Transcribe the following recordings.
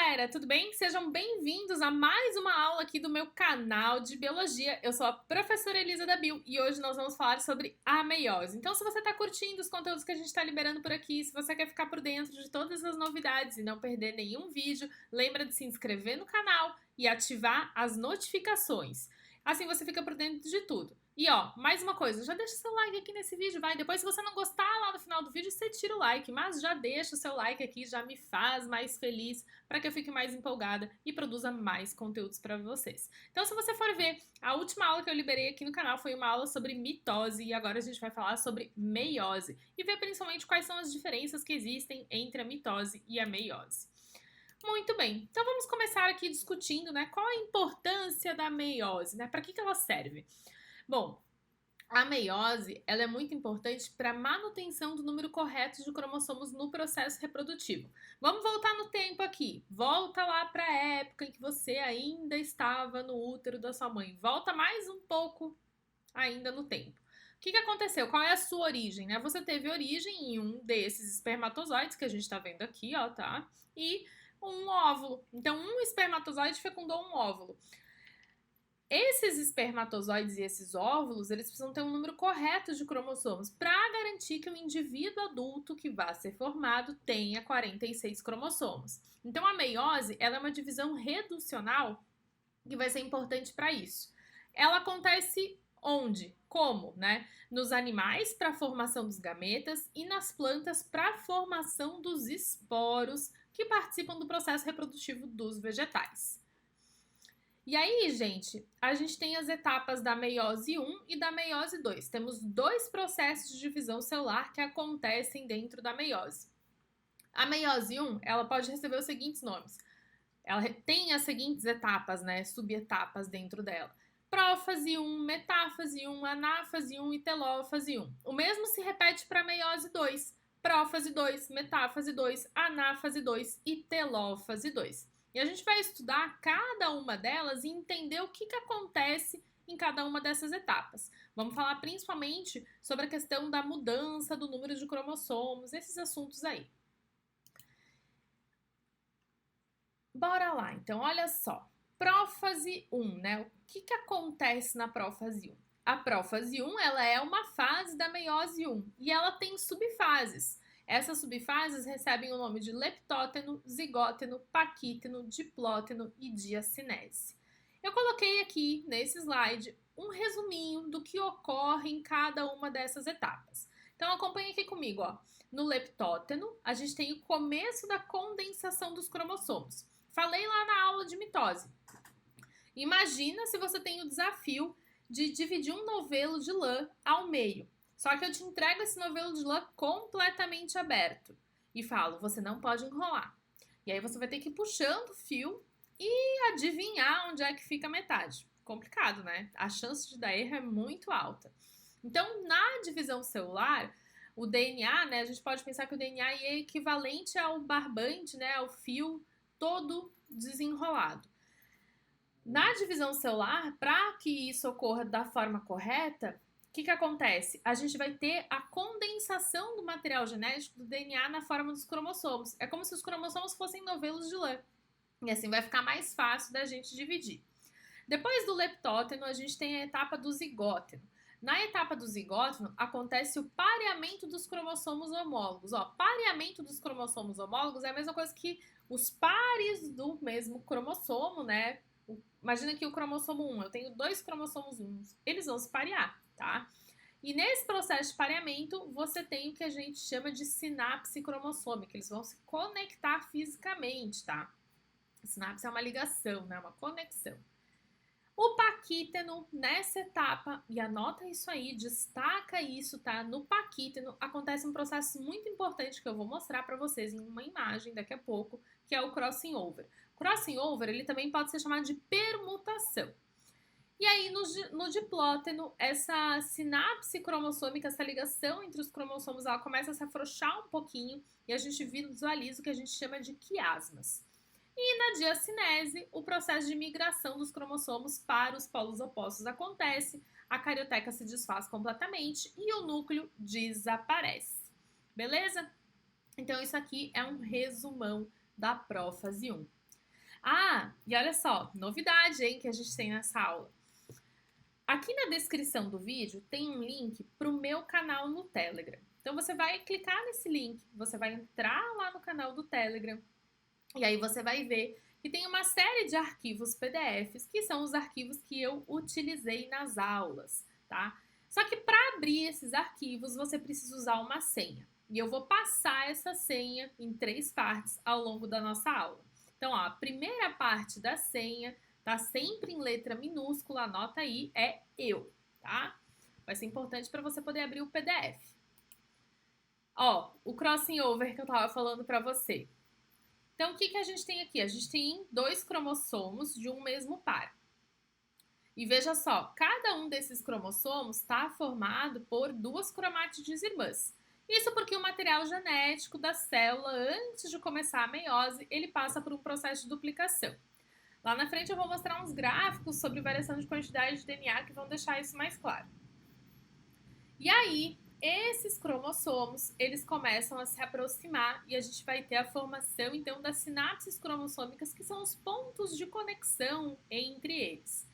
galera, tudo bem? Sejam bem-vindos a mais uma aula aqui do meu canal de Biologia. Eu sou a professora Elisa da Bio e hoje nós vamos falar sobre a meiose. Então, se você está curtindo os conteúdos que a gente está liberando por aqui, se você quer ficar por dentro de todas as novidades e não perder nenhum vídeo, lembra de se inscrever no canal e ativar as notificações. Assim você fica por dentro de tudo. E ó, mais uma coisa, já deixa seu like aqui nesse vídeo, vai. Depois, se você não gostar lá no final do vídeo, você tira o like, mas já deixa o seu like aqui, já me faz mais feliz para que eu fique mais empolgada e produza mais conteúdos para vocês. Então, se você for ver, a última aula que eu liberei aqui no canal foi uma aula sobre mitose e agora a gente vai falar sobre meiose e ver principalmente quais são as diferenças que existem entre a mitose e a meiose. Muito bem, então vamos começar aqui discutindo, né, qual a importância da meiose, né, para que ela serve? Bom, a meiose ela é muito importante para a manutenção do número correto de cromossomos no processo reprodutivo. Vamos voltar no tempo aqui. Volta lá para a época em que você ainda estava no útero da sua mãe. Volta mais um pouco ainda no tempo. O que aconteceu? Qual é a sua origem, né? Você teve origem em um desses espermatozoides que a gente está vendo aqui, ó, tá? E um óvulo. Então, um espermatozoide fecundou um óvulo. Esses espermatozoides e esses óvulos, eles precisam ter um número correto de cromossomos para garantir que o indivíduo adulto que vai ser formado tenha 46 cromossomos. Então, a meiose, ela é uma divisão reducional que vai ser importante para isso. Ela acontece onde? Como, né? Nos animais para a formação dos gametas e nas plantas para a formação dos esporos que participam do processo reprodutivo dos vegetais. E aí, gente, a gente tem as etapas da meiose 1 e da meiose 2. Temos dois processos de divisão celular que acontecem dentro da meiose. A meiose 1, ela pode receber os seguintes nomes. Ela tem as seguintes etapas, né, subetapas dentro dela. Prófase 1, metáfase 1, anáfase 1 e telófase 1. O mesmo se repete para a meiose 2. Prófase 2, metáfase 2, anáfase 2 e telófase 2. E a gente vai estudar cada uma delas e entender o que acontece em cada uma dessas etapas. Vamos falar principalmente sobre a questão da mudança do número de cromossomos, esses assuntos aí. Bora lá, então, olha só. Prófase 1, né? O que acontece na prófase 1? A prófase 1, ela é uma fase da meiose 1 e ela tem subfases. Essas subfases recebem o nome de leptóteno, zigóteno, paquíteno, diplóteno e diacinese. Eu coloquei aqui nesse slide um resuminho do que ocorre em cada uma dessas etapas. Então acompanhe aqui comigo, ó. No leptóteno, a gente tem o começo da condensação dos cromossomos. Falei lá na aula de mitose. Imagina se você tem o desafio de dividir um novelo de lã ao meio. Só que eu te entrego esse novelo de lã completamente aberto e falo, você não pode enrolar. E aí você vai ter que ir puxando o fio e adivinhar onde é que fica a metade. Complicado, né? A chance de dar erro é muito alta. Então, na divisão celular, o DNA, né, a gente pode pensar que o DNA é equivalente ao barbante, né, ao fio todo desenrolado. Na divisão celular, para que isso ocorra da forma correta, o que acontece? A gente vai ter a condensação do material genético do DNA na forma dos cromossomos. É como se os cromossomos fossem novelos de lã. E assim vai ficar mais fácil da gente dividir. Depois do leptóteno, a gente tem a etapa do zigóteno. Na etapa do zigóteno, acontece o pareamento dos cromossomos homólogos. Ó, pareamento dos cromossomos homólogos é a mesma coisa que os pares do mesmo cromossomo, né? Imagina que o cromossomo 1, eu tenho dois cromossomos 1, eles vão se parear, tá? E nesse processo de pareamento, você tem o que a gente chama de sinapse cromossômica, eles vão se conectar fisicamente, tá? Sinapse é uma ligação, né? Uma conexão. O paquíteno, nessa etapa, e anota isso aí, destaca isso, tá? No paquíteno acontece um processo muito importante que eu vou mostrar para vocês em uma imagem daqui a pouco, que é o crossing over. Crossing over, ele também pode ser chamado de permutação. E aí, no diplóteno, essa sinapse cromossômica, essa ligação entre os cromossomos, ela começa a se afrouxar um pouquinho e a gente visualiza o que a gente chama de quiasmas. E na diacinese, o processo de migração dos cromossomos para os polos opostos acontece, a carioteca se desfaz completamente e o núcleo desaparece. Beleza? Então, isso aqui é um resumão da prófase 1. Ah, e olha só, novidade, hein, que a gente tem nessa aula. Aqui na descrição do vídeo tem um link para o meu canal no Telegram. Então você vai clicar nesse link, você vai entrar lá no canal do Telegram e aí você vai ver que tem uma série de arquivos PDFs que são os arquivos que eu utilizei nas aulas, tá? Só que para abrir esses arquivos você precisa usar uma senha. E eu vou passar essa senha em 3 partes ao longo da nossa aula. Então, ó, a primeira parte da senha tá sempre em letra minúscula, anota aí, é eu, tá? Vai ser importante para você poder abrir o PDF. Ó, o crossing over que eu tava falando para você. Então, o que a gente tem aqui? A gente tem 2 cromossomos de um mesmo par. E veja só, cada um desses cromossomos está formado por 2 cromátides irmãs. Isso porque o material genético da célula, antes de começar a meiose, ele passa por um processo de duplicação. Lá na frente eu vou mostrar uns gráficos sobre variação de quantidade de DNA que vão deixar isso mais claro. E aí, esses cromossomos, eles começam a se aproximar e a gente vai ter a formação, então, das sinapses cromossômicas, que são os pontos de conexão entre eles.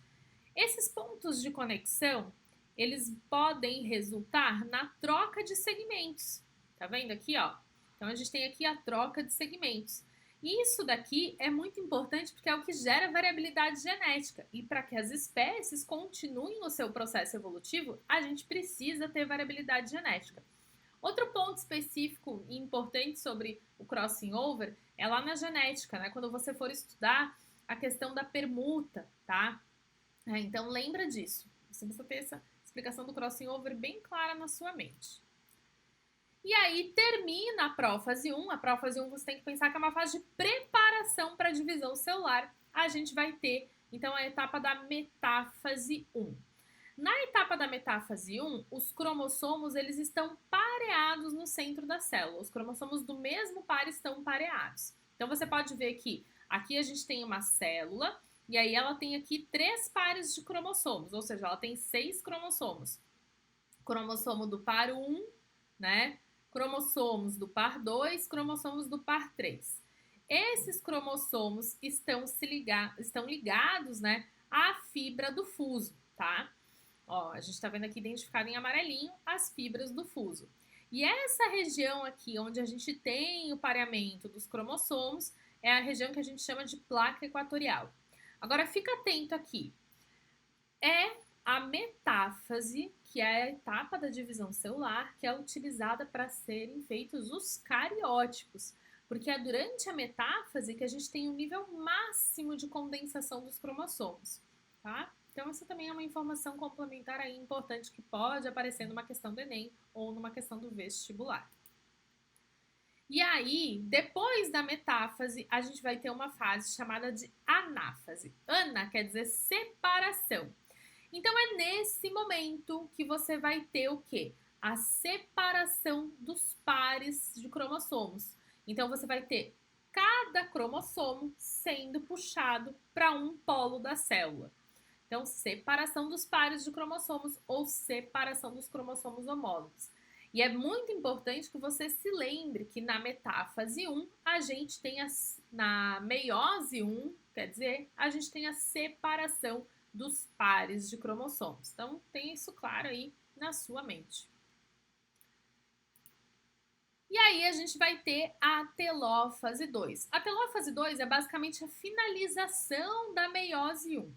Esses pontos de conexão, eles podem resultar na troca de segmentos. Tá vendo aqui, ó? Então, a gente tem aqui a troca de segmentos. E isso daqui é muito importante porque é o que gera variabilidade genética. E para que as espécies continuem o seu processo evolutivo, a gente precisa ter variabilidade genética. Outro ponto específico e importante sobre o crossing over é lá na genética, né? Quando você for estudar a questão da permuta, tá? Então lembra disso. Você precisa ter essa explicação do crossing over bem clara na sua mente. E aí termina a prófase 1. A prófase 1 você tem que pensar que é uma fase de preparação para a divisão celular. A gente vai ter, então, a etapa da metáfase 1. Na etapa da metáfase 1, os cromossomos eles estão pareados no centro da célula. Os cromossomos do mesmo par estão pareados. Então você pode ver que aqui a gente tem uma célula e aí ela tem aqui 3 pares de cromossomos, ou seja, ela tem 6 cromossomos. Cromossomo do par 1, né? Cromossomos do par 2, cromossomos do par 3. Esses cromossomos estão ligados, né, à fibra do fuso, tá? Ó, a gente tá vendo aqui identificado em amarelinho as fibras do fuso. E essa região aqui, onde a gente tem o pareamento dos cromossomos, é a região que a gente chama de placa equatorial. Agora, fica atento aqui. É a metáfase, que é a etapa da divisão celular, que é utilizada para serem feitos os cariótipos, porque é durante a metáfase que a gente tem um nível máximo de condensação dos cromossomos, tá? Então essa também é uma informação complementar aí importante que pode aparecer numa questão do Enem ou numa questão do vestibular. E aí, depois da metáfase, a gente vai ter uma fase chamada de anáfase. Ana quer dizer separação. Então é nesse momento que você vai ter o quê? A separação dos pares de cromossomos. Então você vai ter cada cromossomo sendo puxado para um polo da célula. Então, separação dos pares de cromossomos ou separação dos cromossomos homólogos. E é muito importante que você se lembre que na metáfase 1, a gente tem na meiose 1, quer dizer, a gente tem a separação dos pares de cromossomos. Então, tenha isso claro aí na sua mente. E aí a gente vai ter a telófase 2. A telófase 2 é basicamente a finalização da meiose 1.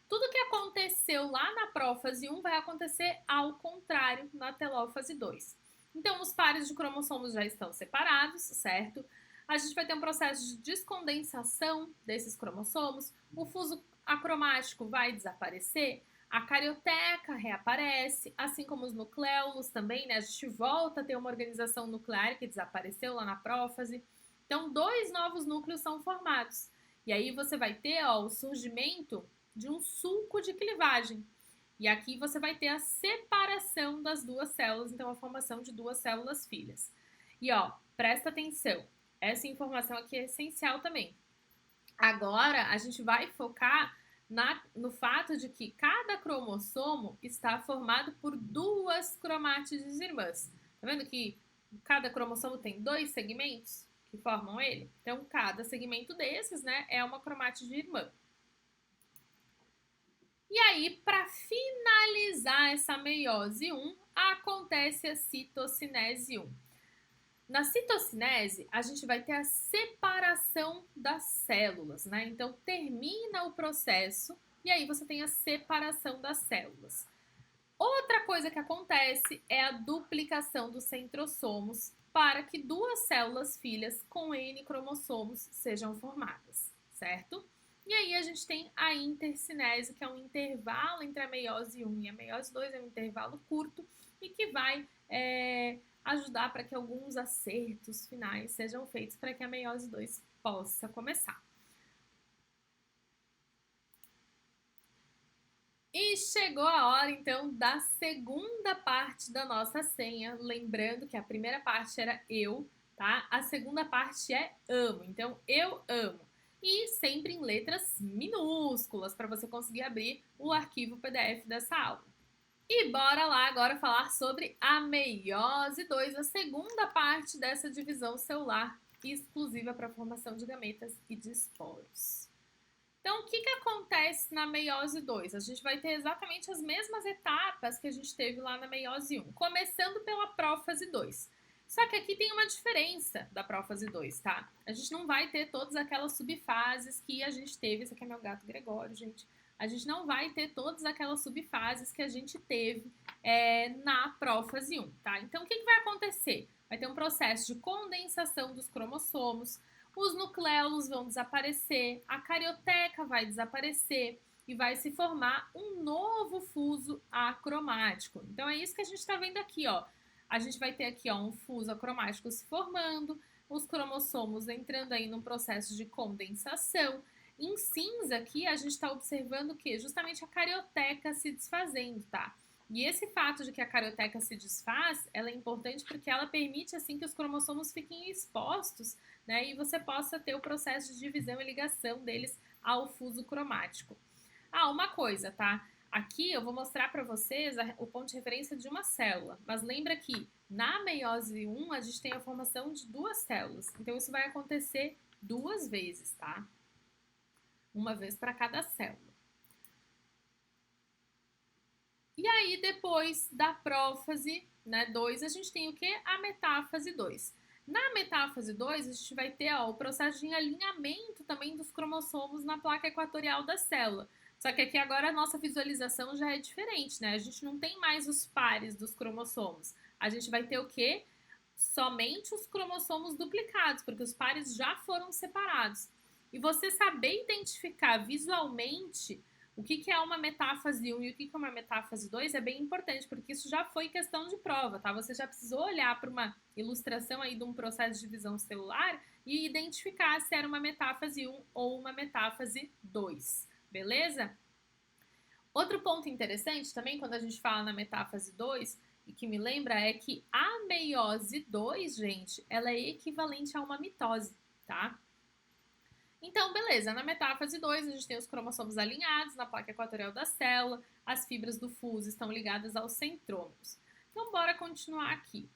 Tudo que aconteceu lá na prófase 1 vai acontecer ao contrário na telófase 2. Então, os pares de cromossomos já estão separados, certo? A gente vai ter um processo de descondensação desses cromossomos, o fuso acromático vai desaparecer, a carioteca reaparece, assim como os nucleolos também, né? A gente volta a ter uma organização nuclear que desapareceu lá na prófase. Então, 2 novos núcleos são formados. E aí você vai ter, ó, o surgimento de um sulco de clivagem. E aqui você vai ter a separação das 2 células, então a formação de 2 células filhas. E ó, presta atenção, essa informação aqui é essencial também. Agora a gente vai focar no fato de que cada cromossomo está formado por 2 cromátides irmãs. Tá vendo que cada cromossomo tem 2 segmentos? que formam ele. Então, cada segmento desses, né, é uma cromátide irmã. E aí, para finalizar essa meiose 1, acontece a citocinese 1. Na citocinese, a gente vai ter a separação das células, né? Então, termina o processo e aí você tem a separação das células. Outra coisa que acontece é a duplicação dos centrosomos para que duas células filhas com N cromossomos sejam formadas, certo? E aí a gente tem a intercinese, que é um intervalo entre a meiose 1 e a meiose 2, é um intervalo curto e que vai ajudar para que alguns acertos finais sejam feitos para que a meiose 2 possa começar. E chegou a hora, então, da segunda parte da nossa senha. Lembrando que a primeira parte era eu, tá? A segunda parte é amo. Então, eu amo. E sempre em letras minúsculas, para você conseguir abrir o arquivo PDF dessa aula. E bora lá agora falar sobre a meiose 2, a segunda parte dessa divisão celular exclusiva para a formação de gametas e de esporos. Então, o que acontece na meiose 2? A gente vai ter exatamente as mesmas etapas que a gente teve lá na meiose 1, começando pela prófase 2. Só que aqui tem uma diferença da prófase 2, tá? A gente não vai ter todas aquelas subfases que a gente teve. Esse aqui é meu gato Gregório, gente. A gente não vai ter todas aquelas subfases que a gente teve na prófase 1, tá? Então, o que vai acontecer? Vai ter um processo de condensação dos cromossomos, os nucleolos vão desaparecer, a carioteca vai desaparecer e vai se formar um novo fuso acromático. Então, é isso que a gente está vendo aqui, ó. A gente vai ter aqui, ó, um fuso acromático se formando, os cromossomos entrando aí num processo de condensação. Em cinza aqui, a gente está observando o quê? Justamente a carioteca se desfazendo, tá? E esse fato de que a carioteca se desfaz, ela é importante porque ela permite, assim, que os cromossomos fiquem expostos, né? E você possa ter o processo de divisão e ligação deles ao fuso cromático. Ah, uma coisa, tá? Aqui eu vou mostrar para vocês o ponto de referência de uma célula. Mas lembra que na meiose 1 a gente tem a formação de duas células. Então isso vai acontecer duas vezes, tá? Uma vez para cada célula. E aí, depois da prófase, né, 2, a gente tem o quê? A metáfase 2. Na metáfase 2, a gente vai ter o processo de alinhamento também dos cromossomos na placa equatorial da célula. Só que aqui agora a nossa visualização já é diferente, né? A gente não tem mais os pares dos cromossomos. A gente vai ter o quê? Somente os cromossomos duplicados, porque os pares já foram separados. E você saber identificar visualmente o que é uma metáfase 1 e o que é uma metáfase 2 é bem importante, porque isso já foi questão de prova, tá? Você já precisou olhar para uma ilustração aí de um processo de divisão celular e identificar se era uma metáfase 1 ou uma metáfase 2, beleza? Outro ponto interessante também, quando a gente fala na metáfase 2, e que me lembra, é que a meiose 2, gente, ela é equivalente a uma mitose, tá? Então, beleza, na metáfase 2 a gente tem os cromossomos alinhados na placa equatorial da célula, as fibras do fuso estão ligadas aos centrômeros. Então, bora continuar aqui.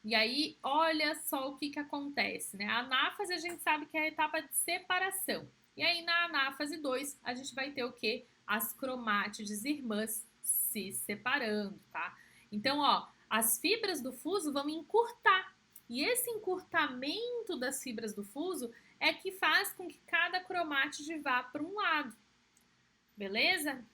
E aí, olha só o que acontece, né? A anáfase a gente sabe que é a etapa de separação. E aí, na anáfase 2, a gente vai ter o quê? As cromátides irmãs se separando, tá? Então, ó, as fibras do fuso vão encurtar. E esse encurtamento das fibras do fuso é que faz com que cada cromátide vá para um lado, beleza?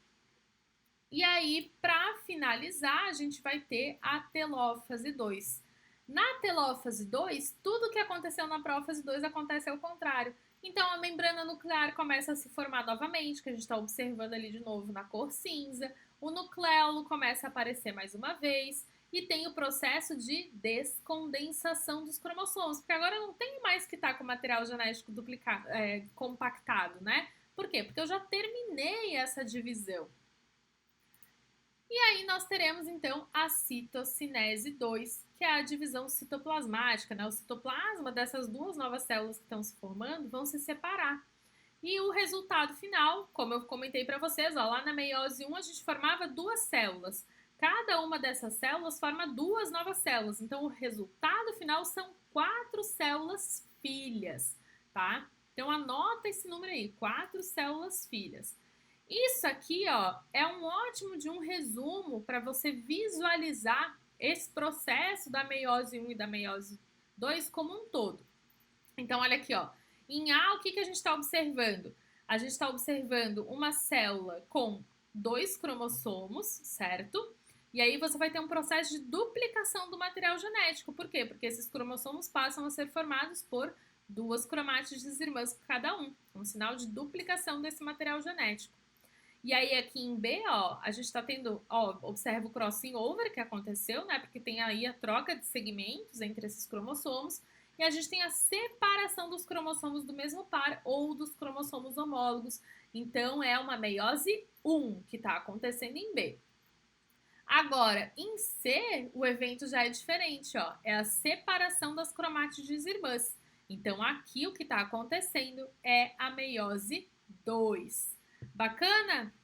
E aí, para finalizar, a gente vai ter a telófase 2. Na telófase 2, tudo que aconteceu na prófase 2 acontece ao contrário. Então, a membrana nuclear começa a se formar novamente, que a gente está observando ali de novo na cor cinza. O nucleolo começa a aparecer mais uma vez. E tem o processo de descondensação dos cromossomos, porque agora não tem mais que estar com o material genético duplicado, compactado, né? Por quê? Porque eu já terminei essa divisão. E aí nós teremos, então, a citocinese 2, que é a divisão citoplasmática, né? O citoplasma dessas duas novas células que estão se formando vão se separar. E o resultado final, como eu comentei para vocês, ó, lá na meiose 1 a gente formava duas células. Cada uma dessas células forma duas novas células. Então, o resultado final são 4 células filhas, tá? Então anota esse número aí, 4 células filhas. Isso aqui, ó, é um ótimo de um resumo para você visualizar esse processo da meiose 1 e da meiose 2 como um todo. Então, olha aqui, ó. Em A, o que a gente está observando? A gente está observando uma célula com 2 cromossomos, certo? E aí você vai ter um processo de duplicação do material genético. Por quê? Porque esses cromossomos passam a ser formados por 2 cromátides irmãs cada um. Um sinal de duplicação desse material genético. E aí aqui em B, ó, a gente tá tendo, ó, observa o crossing over que aconteceu, né? Porque tem aí a troca de segmentos entre esses cromossomos. E a gente tem a separação dos cromossomos do mesmo par ou dos cromossomos homólogos. Então, é uma meiose 1 que está acontecendo em B. Agora, em C, o evento já é diferente, ó. É a separação das cromátides irmãs. Então, aqui o que está acontecendo é a meiose 2. Bacana?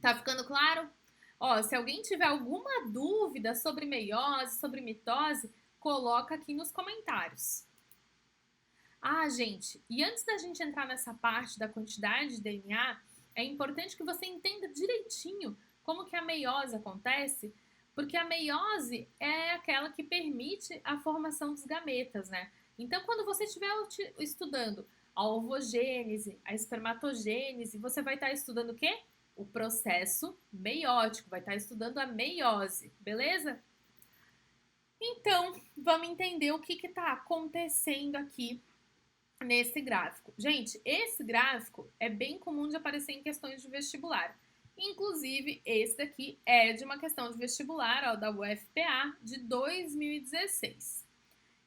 Tá ficando claro? Ó, se alguém tiver alguma dúvida sobre meiose, sobre mitose, coloca aqui nos comentários. Ah, gente, e antes da gente entrar nessa parte da quantidade de DNA, é importante que você entenda direitinho como que a meiose acontece, porque a meiose é aquela que permite a formação dos gametas, né? Então, quando você estiver estudando a ovogênese, a espermatogênese, você vai estar estudando o quê? O processo meiótico, vai estar estudando a meiose, beleza? Então, vamos entender o que está acontecendo aqui nesse gráfico. Gente, esse gráfico é bem comum de aparecer em questões de vestibular. Inclusive, esse daqui é de uma questão de vestibular, ó, da UFPA, de 2016.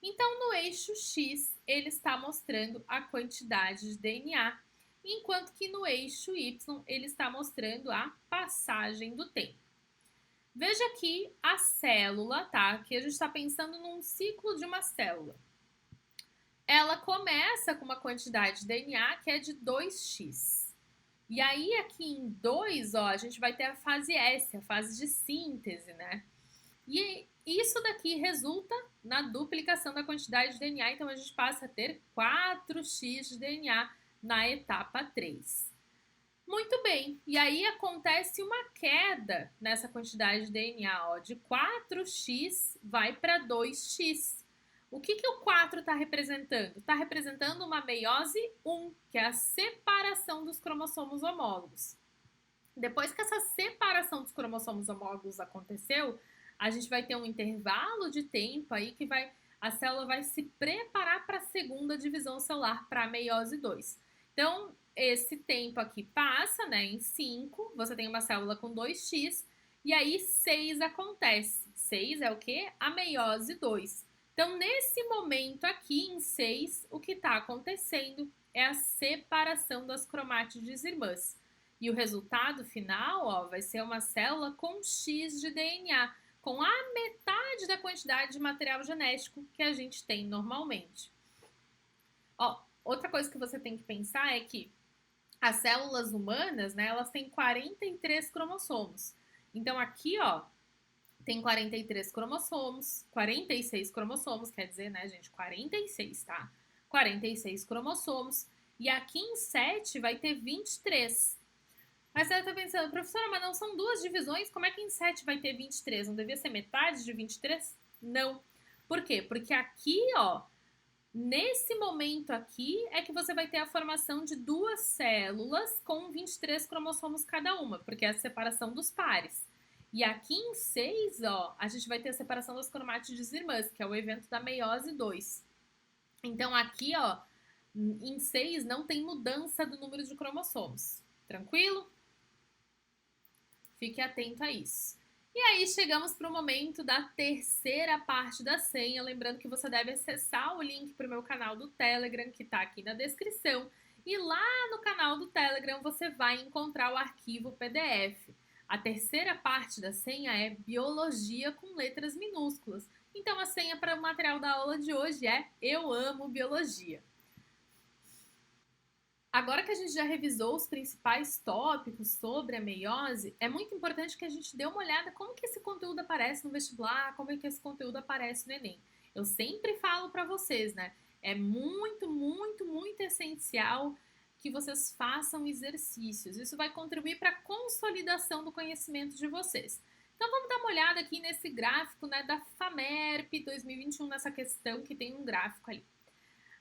Então, no eixo X, ele está mostrando a quantidade de DNA, enquanto que no eixo Y, ele está mostrando a passagem do tempo. Veja aqui a célula, tá? Aqui a gente está pensando num ciclo de uma célula. Ela começa com uma quantidade de DNA que é de 2x. E aí aqui em 2, ó, a gente vai ter a fase S, a fase de síntese, né? E isso daqui resulta na duplicação da quantidade de DNA, então a gente passa a ter 4x de DNA na etapa 3. Muito bem, e aí acontece uma queda nessa quantidade de DNA, ó, de 4x vai para 2x. O que o 4 está representando? Está representando uma meiose 1, que é a separação dos cromossomos homólogos. Depois que essa separação dos cromossomos homólogos aconteceu, a gente vai ter um intervalo de tempo aí que a célula vai se preparar para a segunda divisão celular, para a meiose 2. Então, esse tempo aqui passa, né, em 5, você tem uma célula com 2x, e aí 6 acontece. 6 é o quê? A meiose 2. Então, nesse momento aqui, em 6, o que está acontecendo é a separação das cromátides irmãs. E o resultado final, ó, vai ser uma célula com X de DNA, com a metade da quantidade de material genético que a gente tem normalmente. Ó, outra coisa que você tem que pensar é que as células humanas, né, elas têm 43 cromossomos. Então, aqui, ó, tem 43 cromossomos, 46 cromossomos, quer dizer, né, gente, 46, tá? 46 cromossomos. E aqui em 7 vai ter 23. Mas você tá pensando, professora, mas não são 2 divisões? Como é que em 7 vai ter 23? Não devia ser metade de 23? Não. Por quê? Porque aqui, ó, nesse momento aqui é que você vai ter a formação de 2 células com 23 cromossomos cada uma, porque é a separação dos pares. E aqui em 6, ó, a gente vai ter a separação das cromátides irmãs, que é o evento da meiose 2. Então aqui, ó, em 6 não tem mudança do número de cromossomos. Tranquilo? Fique atento a isso. E aí chegamos para o momento da terceira parte da senha. Lembrando que você deve acessar o link para o meu canal do Telegram, que está aqui na descrição. E lá no canal do Telegram você vai encontrar o arquivo PDF. A terceira parte da senha é biologia com letras minúsculas. Então a senha para o material da aula de hoje é Eu amo biologia. Agora que a gente já revisou os principais tópicos sobre a meiose, é muito importante que a gente dê uma olhada como que esse conteúdo aparece no vestibular, como é que esse conteúdo aparece no Enem. Eu sempre falo para vocês, né? É muito, muito, muito essencial que vocês façam exercícios. Isso vai contribuir para a consolidação do conhecimento de vocês. Então vamos dar uma olhada aqui nesse gráfico, né, da FAMERP 2021, nessa questão que tem um gráfico ali.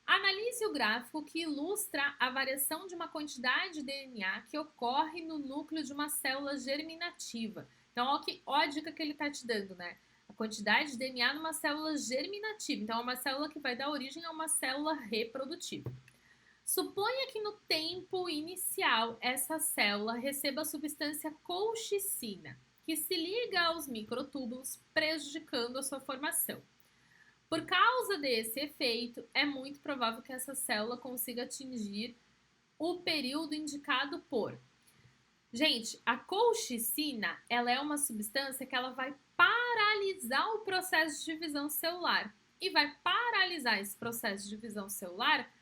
Analise o gráfico que ilustra a variação de uma quantidade de DNA que ocorre no núcleo de uma célula germinativa. Então, ó a dica que ele está te dando, né? A quantidade de DNA numa célula germinativa. Então, é uma célula que vai dar origem a uma célula reprodutiva. Suponha que no tempo inicial essa célula receba a substância colchicina, que se liga aos microtúbulos, prejudicando a sua formação. Por causa desse efeito, é muito provável que essa célula consiga atingir o período indicado por... Gente, a colchicina, ela é uma substância que ela vai paralisar o processo de divisão celular. E vai paralisar esse processo de divisão celular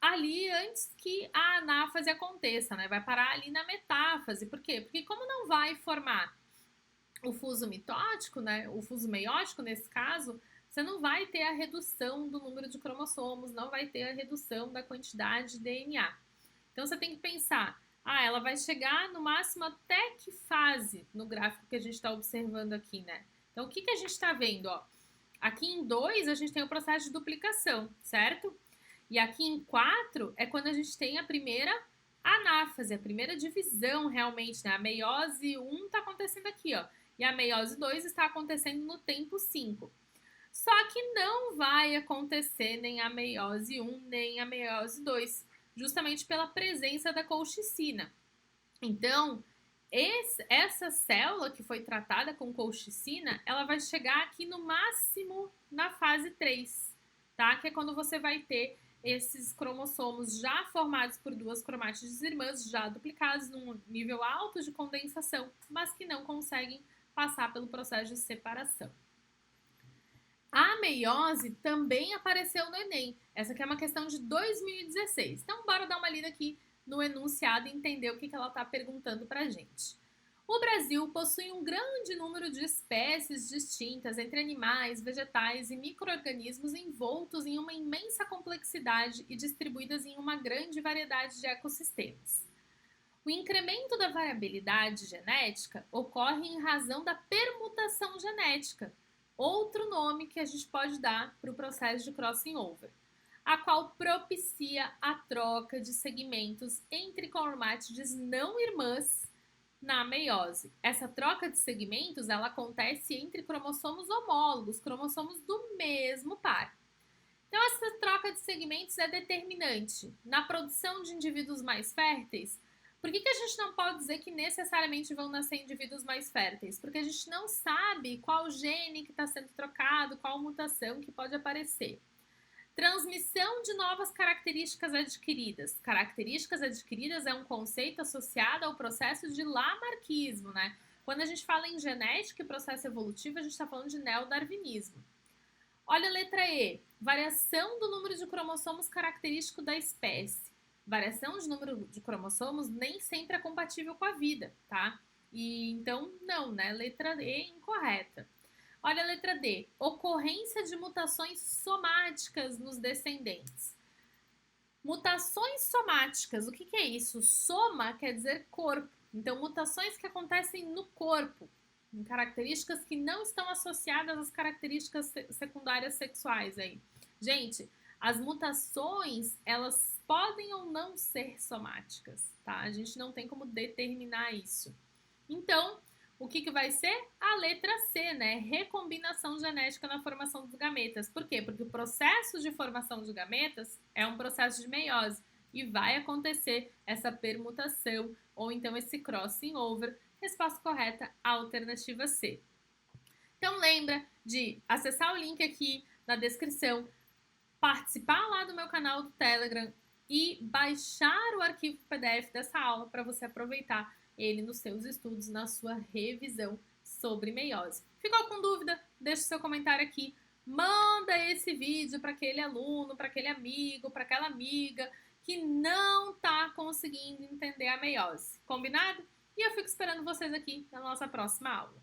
ali antes que a anáfase aconteça, né? Vai parar ali na metáfase. Por quê? Porque como não vai formar o fuso mitótico, né? O fuso meiótico, nesse caso, você não vai ter a redução do número de cromossomos, não vai ter a redução da quantidade de DNA. Então, você tem que pensar, ela vai chegar no máximo até que fase no gráfico que a gente está observando aqui, né? Então, o que a gente está vendo, ó? Aqui em 2, a gente tem o processo de duplicação, certo? E aqui em 4 é quando a gente tem a primeira anáfase, a primeira divisão realmente, né? A meiose 1 está acontecendo aqui, ó. E a meiose 2 está acontecendo no tempo 5. Só que não vai acontecer nem a meiose 1, nem a meiose 2, justamente pela presença da colchicina. Então, essa célula que foi tratada com colchicina, ela vai chegar aqui no máximo na fase 3, tá? Que é quando você vai ter esses cromossomos já formados por duas cromátides irmãs, já duplicados num nível alto de condensação, mas que não conseguem passar pelo processo de separação. A meiose também apareceu no Enem. Essa aqui é uma questão de 2016. Então, bora dar uma lida aqui no enunciado e entender o que ela está perguntando para a gente. O Brasil possui um grande número de espécies distintas entre animais, vegetais e micro-organismos envoltos em uma imensa complexidade e distribuídas em uma grande variedade de ecossistemas. O incremento da variabilidade genética ocorre em razão da permutação genética, outro nome que a gente pode dar para o processo de crossing over, a qual propicia a troca de segmentos entre cromátides não irmãs na meiose. Essa troca de segmentos ela acontece entre cromossomos homólogos, cromossomos do mesmo par. Então, essa troca de segmentos é determinante na produção de indivíduos mais férteis. Por que a gente não pode dizer que necessariamente vão nascer indivíduos mais férteis? Porque a gente não sabe qual gene que está sendo trocado, qual mutação que pode aparecer. Transmissão de novas características adquiridas. Características adquiridas é um conceito associado ao processo de lamarckismo, né? Quando a gente fala em genética e processo evolutivo, a gente está falando de neodarwinismo. Olha a letra E. Variação do número de cromossomos característico da espécie. Variação de número de cromossomos nem sempre é compatível com a vida, tá? E então, não, né? Letra E incorreta. Olha a letra D. Ocorrência de mutações somáticas nos descendentes. Mutações somáticas, o que é isso? Soma quer dizer corpo. Então, mutações que acontecem no corpo, em características que não estão associadas às características secundárias sexuais aí. Gente, as mutações, elas podem ou não ser somáticas, tá? A gente não tem como determinar isso. Então, o que vai ser? A letra C, né? Recombinação genética na formação dos gametas. Por quê? Porque o processo de formação de gametas é um processo de meiose e vai acontecer essa permutação ou então esse crossing over. Resposta correta, alternativa C. Então, lembra de acessar o link aqui na descrição, participar lá do meu canal do Telegram e baixar o arquivo PDF dessa aula para você aproveitar ele nos seus estudos, na sua revisão sobre meiose. Ficou com dúvida? Deixe seu comentário aqui. Manda esse vídeo para aquele aluno, para aquele amigo, para aquela amiga que não está conseguindo entender a meiose. Combinado? E eu fico esperando vocês aqui na nossa próxima aula.